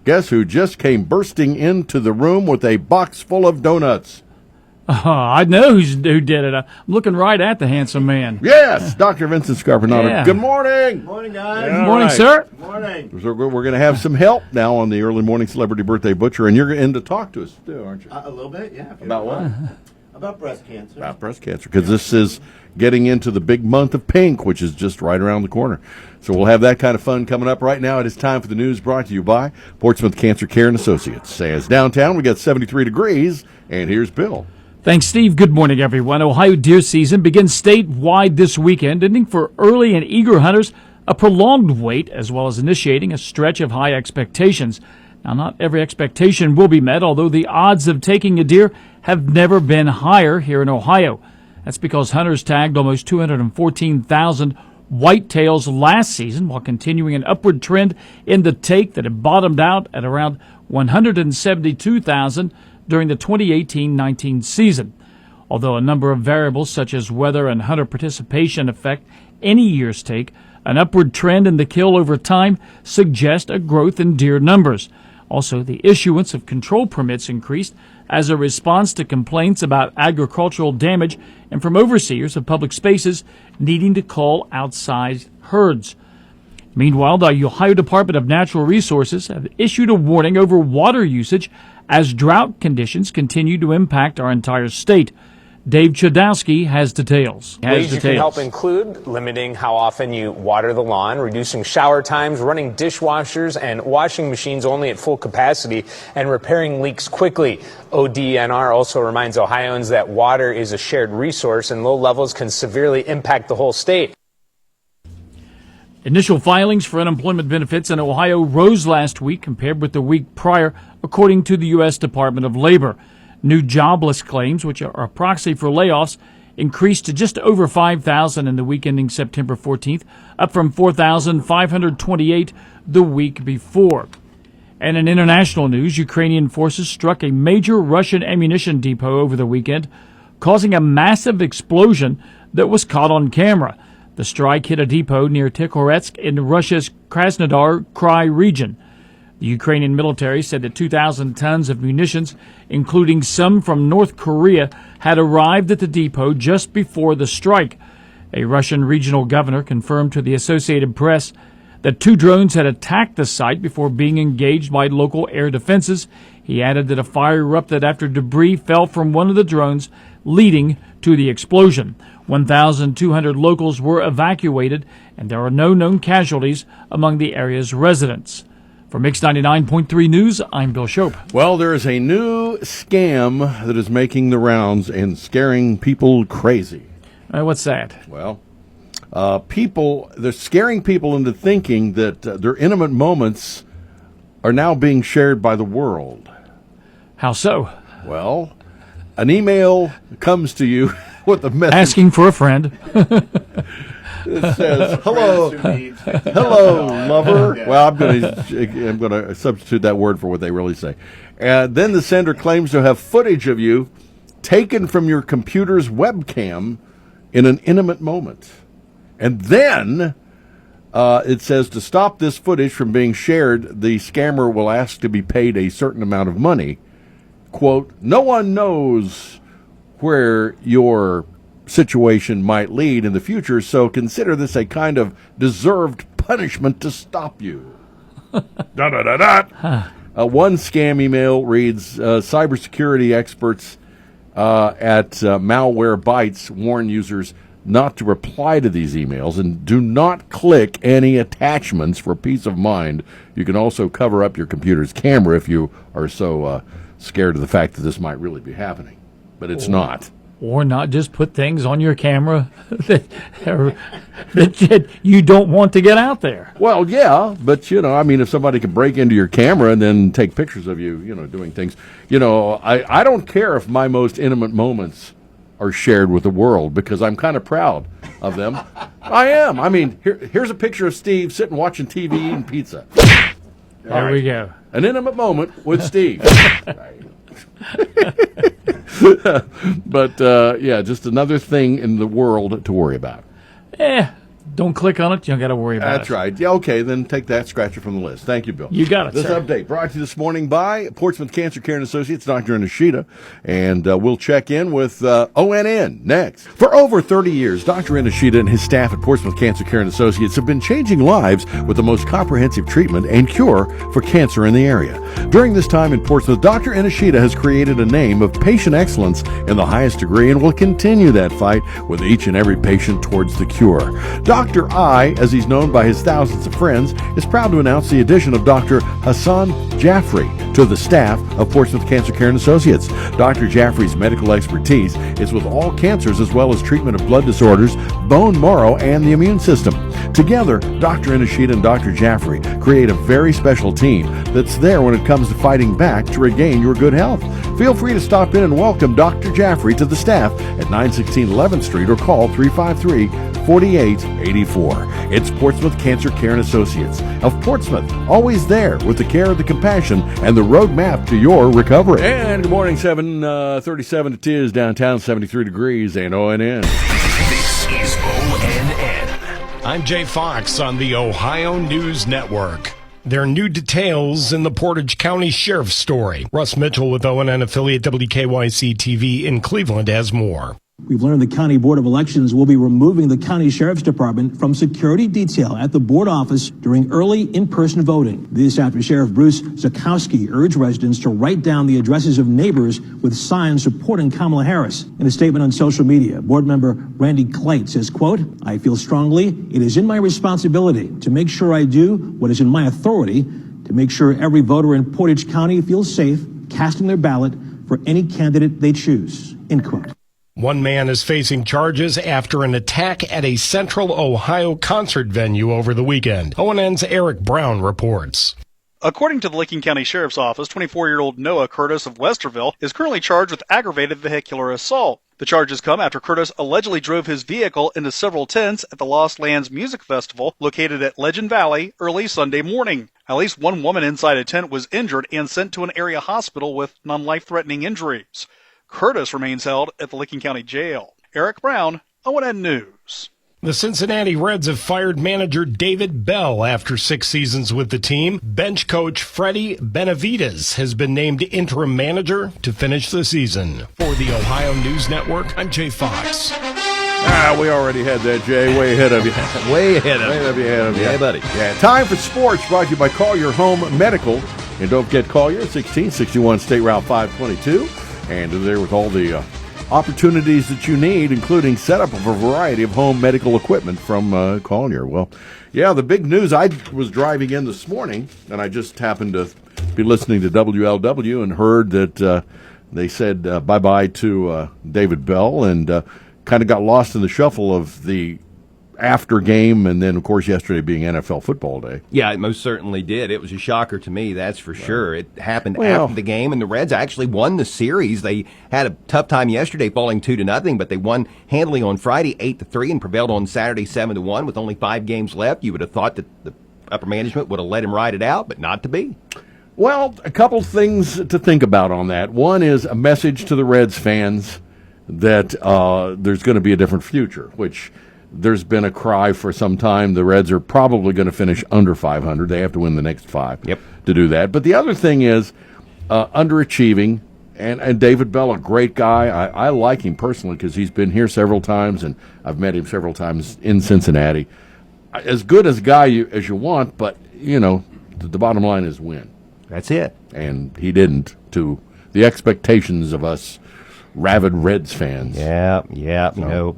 Guess who just came bursting into the room with a box full of donuts? I know who did it. I'm looking right at the handsome man. Yes, Dr. Vincent Scarpinato. Yeah. Good morning. Good morning, guys. Good morning, sir. Good morning. So we're going to have some help now on the early morning celebrity birthday butcher, and you're in to talk to us too, aren't you? A little bit, yeah. About what? About breast cancer. About breast cancer, because this is getting into the big month of pink, which is just right around the corner. So we'll have that kind of fun coming up. Right now, it is time for the news brought to you by Portsmouth Cancer Care and Associates. As downtown, we got 73 degrees, and here's Bill. Thanks, Steve. Good morning, everyone. Ohio deer season begins statewide this weekend, ending for early and eager hunters a prolonged wait, as well as initiating a stretch of high expectations. Now, not every expectation will be met, although the odds of taking a deer have never been higher here in Ohio. That's because hunters tagged almost 214,000 whitetails last season, while continuing an upward trend in the take that had bottomed out at around 172,000 during the 2018-19 season. Although a number of variables such as weather and hunter participation affect any year's take, an upward trend in the kill over time suggests a growth in deer numbers. Also, the issuance of control permits increased as a response to complaints about agricultural damage and from overseers of public spaces needing to call outside herds. Meanwhile, the Ohio Department of Natural Resources have issued a warning over water usage as drought conditions continue to impact our entire state. Dave Chodowski has details. Ways you can help include limiting how often you water the lawn, reducing shower times, running dishwashers and washing machines only at full capacity, and repairing leaks quickly. ODNR also reminds Ohioans that water is a shared resource and low levels can severely impact the whole state. Initial filings for unemployment benefits in Ohio rose last week compared with the week prior, according to the U.S. Department of Labor. New jobless claims, which are a proxy for layoffs, increased to just over 5,000 in the week ending September 14th, up from 4,528 the week before. And in international news, Ukrainian forces struck a major Russian ammunition depot over the weekend, causing a massive explosion that was caught on camera. The strike hit a depot near Tikhoretsk in Russia's Krasnodar Krai region. The Ukrainian military said that 2,000 tons of munitions, including some from North Korea, had arrived at the depot just before the strike. A Russian regional governor confirmed to the Associated Press that 2 drones had attacked the site before being engaged by local air defenses. He added that a fire erupted after debris fell from one of the drones, leading to the explosion. 1,200 locals were evacuated, and there are no known casualties among the area's residents. For Mix 99.3 News, I'm Bill Shope. Well, there is a new scam that is making the rounds and scaring people crazy. What's that? Well, they're scaring people into thinking that their intimate moments are now being shared by the world. How so? Well, an email comes to you with a message asking for a friend. It says, hello, lover. Well, I'm going to substitute that word for what they really say. And then the sender claims to have footage of you taken from your computer's webcam in an intimate moment. And then it says to stop this footage from being shared, the scammer will ask to be paid a certain amount of money. Quote, no one knows where your situation might lead in the future, so consider this a kind of deserved punishment to stop you. One scam email reads, cybersecurity experts at Malware Bytes warn users not to reply to these emails and do not click any attachments for peace of mind. You can also cover up your computer's camera if you are so scared of the fact that this might really be happening. But it's not. Or not just put things on your camera that you don't want to get out there. Well, yeah, but, if somebody can break into your camera and then take pictures of you, doing things, I don't care if my most intimate moments are shared with the world because I'm kind of proud of them. I am. Here's a picture of Steve sitting watching TV eating pizza. There we go. An intimate moment with Steve. But, just another thing in the world to worry about. Don't click on it. You don't got to worry about it. That's right. Yeah, okay, then take that, scratch it from the list. Thank you, Bill. You got it, This sir. update brought to you this morning by Portsmouth Cancer Care and Associates, Dr. Inishida, and we'll check in with ONN next. For over 30 years, Dr. Inishida and his staff at Portsmouth Cancer Care and Associates have been changing lives with the most comprehensive treatment and cure for cancer in the area. During this time in Portsmouth, Dr. Inishida has created a name of patient excellence in the highest degree and will continue that fight with each and every patient towards the cure. Dr. I, as he's known by his thousands of friends, is proud to announce the addition of Dr. Hassan Jaffrey to the staff of Portsmouth Cancer Care and Associates. Dr. Jaffrey's medical expertise is with all cancers as well as treatment of blood disorders, bone marrow, and the immune system. Together, Dr. Inishida and Dr. Jaffrey create a very special team that's there when it comes to fighting back to regain your good health. Feel free to stop in and welcome Dr. Jaffrey to the staff at 916 11th Street or call 353-4884. It's Portsmouth Cancer Care and Associates of Portsmouth, always there with the care, the compassion, and the roadmap to your recovery. And good morning, 7:37 it is, downtown, 73 degrees, and ONN. This is ONN. I'm Jay Fox on the Ohio News Network. There are new details in the Portage County Sheriff's story. Russ Mitchell with ONN affiliate WKYC-TV in Cleveland has more. We've learned the County Board of Elections will be removing the County Sheriff's Department from security detail at the board office during early in-person voting. This after Sheriff Bruce Zakowski urged residents to write down the addresses of neighbors with signs supporting Kamala Harris. In a statement on social media, board member Randy Kleit says, quote, "I feel strongly it is in my responsibility to make sure I do what is in my authority to make sure every voter in Portage County feels safe casting their ballot for any candidate they choose." End quote. One man is facing charges after an attack at a Central Ohio concert venue over the weekend. ONN's Eric Brown reports. According to the Licking County Sheriff's Office, 24-year-old Noah Curtis of Westerville is currently charged with aggravated vehicular assault. The charges come after Curtis allegedly drove his vehicle into several tents at the Lost Lands Music Festival located at Legend Valley early Sunday morning. At least one woman inside a tent was injured and sent to an area hospital with non-life-threatening injuries. Curtis remains held at the Licking County Jail. Eric Brown, ONN News. The Cincinnati Reds have fired manager David Bell after 6 seasons with the team. Bench coach Freddie Benavides has been named interim manager to finish the season. For the Ohio News Network, I'm Jay Fox. We already had that, Jay. Way ahead of you. Way ahead of you. Yeah, buddy. Yeah. Time for sports brought to you by Collier Home Medical. And don't forget Collier, 1661 State Route 522. And there with all the opportunities that you need, including setup of a variety of home medical equipment from Collier. Well, yeah, the big news, I was driving in this morning, and I just happened to be listening to WLW and heard that they said bye-bye to David Bell and kind of got lost in the shuffle of the after game, and then, of course, yesterday being NFL football day. Yeah, it most certainly did. It was a shocker to me, that's for sure. It happened after the game, and the Reds actually won the series. They had a tough time yesterday, falling 2-0, but they won handily on Friday 8-3 and prevailed on Saturday 7-1 with only 5 games left. You would have thought that the upper management would have let him ride it out, but not to be. Well, a couple things to think about on that. One is a message to the Reds fans that there's going to be a different future, which there's been a cry for some time. The Reds are probably going to finish under 500. They have to win the next 5 to do that. But the other thing is underachieving, and David Bell, a great guy. I like him personally because he's been here several times, and I've met him several times in Cincinnati. As good as a guy as you want, but, you know, the bottom line is win. That's it. And he didn't, to the expectations of us rabid Reds fans. Yeah. You know,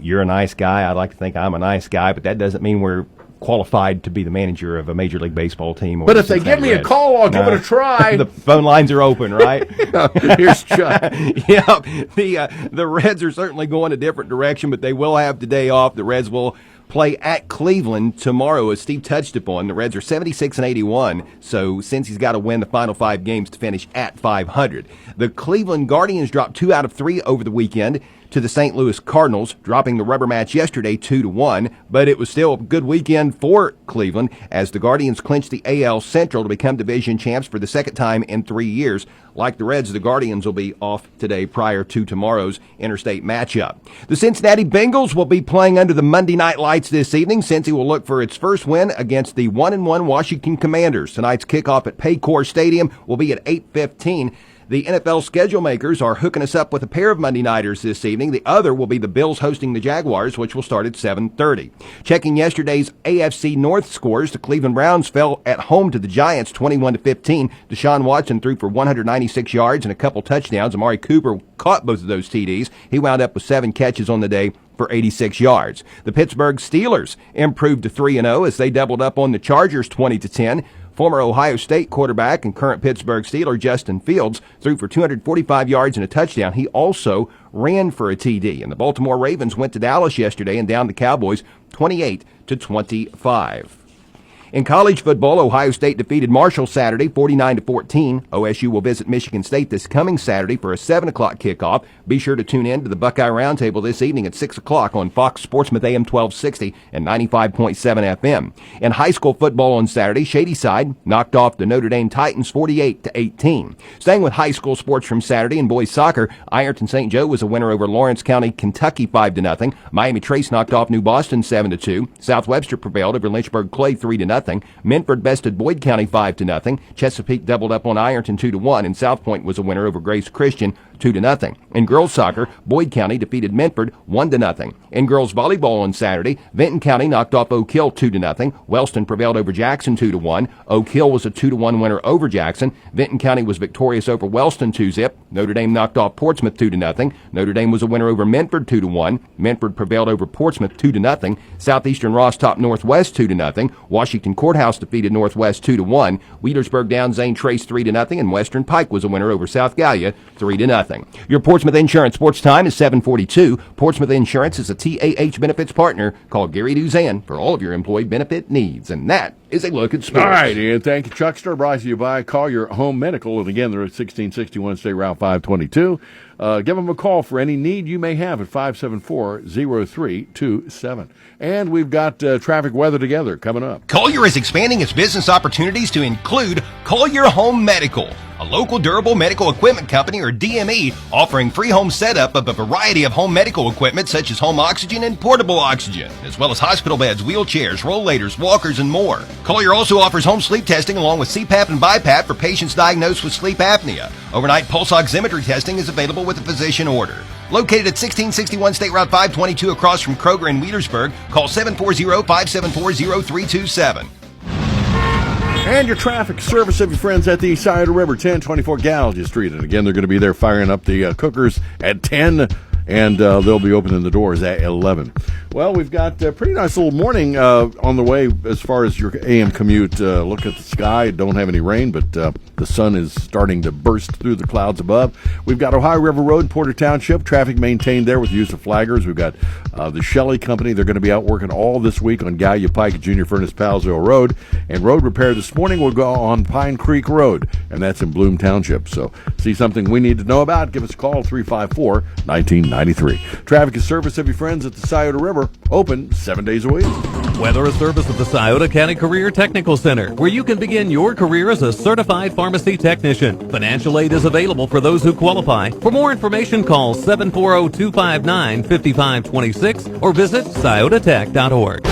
you're a nice guy. I'd like to think I'm a nice guy, but that doesn't mean we're qualified to be the manager of a Major League Baseball team. But if they give me a call, I'll give it a try. The phone lines are open, right? Here's Chuck. Yeah, the Reds are certainly going a different direction, but they will have the day off. The Reds will play at Cleveland tomorrow, as Steve touched upon. The Reds are 76-81, so since he's got to win the final 5 games to finish at 500. The Cleveland Guardians dropped 2 out of 3 over the weekend to the St. Louis Cardinals, dropping the rubber match yesterday 2-1, but it was still a good weekend for Cleveland as the Guardians clinched the AL Central to become division champs for the second time in 3 years. Like the Reds, the Guardians will be off today prior to tomorrow's interstate matchup. The Cincinnati Bengals will be playing under the Monday night lights this evening. Cincy will look for its first win against the 1-1 Washington Commanders. Tonight's kickoff at Paycor Stadium will be at 8:15. The NFL schedule makers are hooking us up with a pair of Monday nighters this evening. The other will be the Bills hosting the Jaguars, which will start at 7:30. Checking yesterday's AFC North scores, the Cleveland Browns fell at home to the Giants 21-15. Deshaun Watson threw for 196 yards and a couple touchdowns. Amari Cooper caught both of those TDs. He wound up with 7 catches on the day for 86 yards. The Pittsburgh Steelers improved to 3-0 as they doubled up on the Chargers 20-10. Former Ohio State quarterback and current Pittsburgh Steeler Justin Fields threw for 245 yards and a touchdown. He also ran for a TD. And the Baltimore Ravens went to Dallas yesterday and downed the Cowboys 28-25. In college football, Ohio State defeated Marshall Saturday 49-14. OSU will visit Michigan State this coming Saturday for a 7 o'clock kickoff. Be sure to tune in to the Buckeye Roundtable this evening at 6 o'clock on Fox Sportsmouth AM 1260 and 95.7 FM. In high school football on Saturday, Shadyside knocked off the Notre Dame Titans 48-18. Staying with high school sports from Saturday in boys soccer, Ironton St. Joe was a winner over Lawrence County, Kentucky 5-0. Miami Trace knocked off New Boston 7-2. South Webster prevailed over Lynchburg Clay 3-0. Minford bested Boyd County 5-0. Chesapeake doubled up on Ironton 2-1, and South Point was a winner over Grace Christian 2-0. In girls soccer, Boyd County defeated Minford 1-0. In girls volleyball on Saturday, Vinton County knocked off Oak Hill 2-0. Wellston prevailed over Jackson 2-1. Oak Hill was a 2-1 winner over Jackson. Vinton County was victorious over Wellston 2-0. Notre Dame knocked off Portsmouth 2-0. Notre Dame was a winner over Minford 2-1. Minford prevailed over Portsmouth 2-0. Southeastern Ross topped Northwest 2-0. Washington Courthouse defeated Northwest 2-1. Wheelersburg downed Zane Trace 3-0, and Western Pike was a winner over South Gallia 3-0. Your Portsmouth Insurance Sports Time is 7:42. Portsmouth Insurance is a TAH benefits partner. Call Gary Duzan for all of your employee benefit needs. And that is a look at sports. All right, and thank you, Chuckster. Brought to you by Call Your Home Medical. And again, they're at 1661 State Route 522. Give them a call for any need you may have at 574-0327. And we've got traffic weather together coming up. Collier is expanding its business opportunities to include Collier Home Medical, a local durable medical equipment company, or DME, offering free home setup of a variety of home medical equipment such as home oxygen and portable oxygen, as well as hospital beds, wheelchairs, rollators, walkers, and more. Collier also offers home sleep testing along with CPAP and BiPAP for patients diagnosed with sleep apnea. Overnight pulse oximetry testing is available with a physician order. Located at 1661 State Route 522 across from Kroger in Wheelersburg, call 740-574-0327. And your traffic service of your friends at the Scioto River, 1024 Gallagher Street. And again, they're going to be there firing up the cookers at 10, and they'll be opening the doors at 11. Well, we've got a pretty nice little morning on the way as far as your AM commute. Look at the sky. Don't have any rain, but the sun is starting to burst through the clouds above. We've got Ohio River Road in Porter Township. Traffic maintained there with the use of flaggers. We've got the Shelley Company. They're going to be out working all this week on Gallia Pike, Junior Furnace, Palsville Road. And road repair this morning will go on Pine Creek Road, and that's in Bloom Township. So see something we need to know about, give us a call, 354-1993. Traffic is service of your friends at the Scioto River, open 7 days a week. Weather is service of the Scioto County Career Technical Center, where you can begin your career as a certified pharmacy technician. Financial aid is available for those who qualify. For more information, call 740-259-5526 or visit sciototech.org.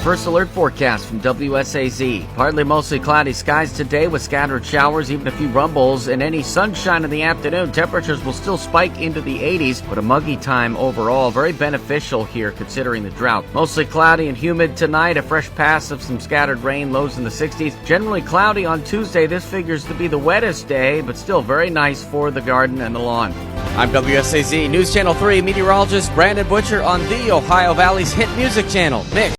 First alert forecast from WSAZ. Partly mostly cloudy skies today with scattered showers, even a few rumbles, and any sunshine in the afternoon. Temperatures will still spike into the 80s, but a muggy time overall. Very beneficial here considering the drought. Mostly cloudy and humid tonight. A fresh pass of some scattered rain, lows in the 60s. Generally cloudy on Tuesday. This figures to be the wettest day, but still very nice for the garden and the lawn. I'm WSAZ News Channel 3 meteorologist Brandon Butcher on the Ohio Valley's hit music channel, Mix.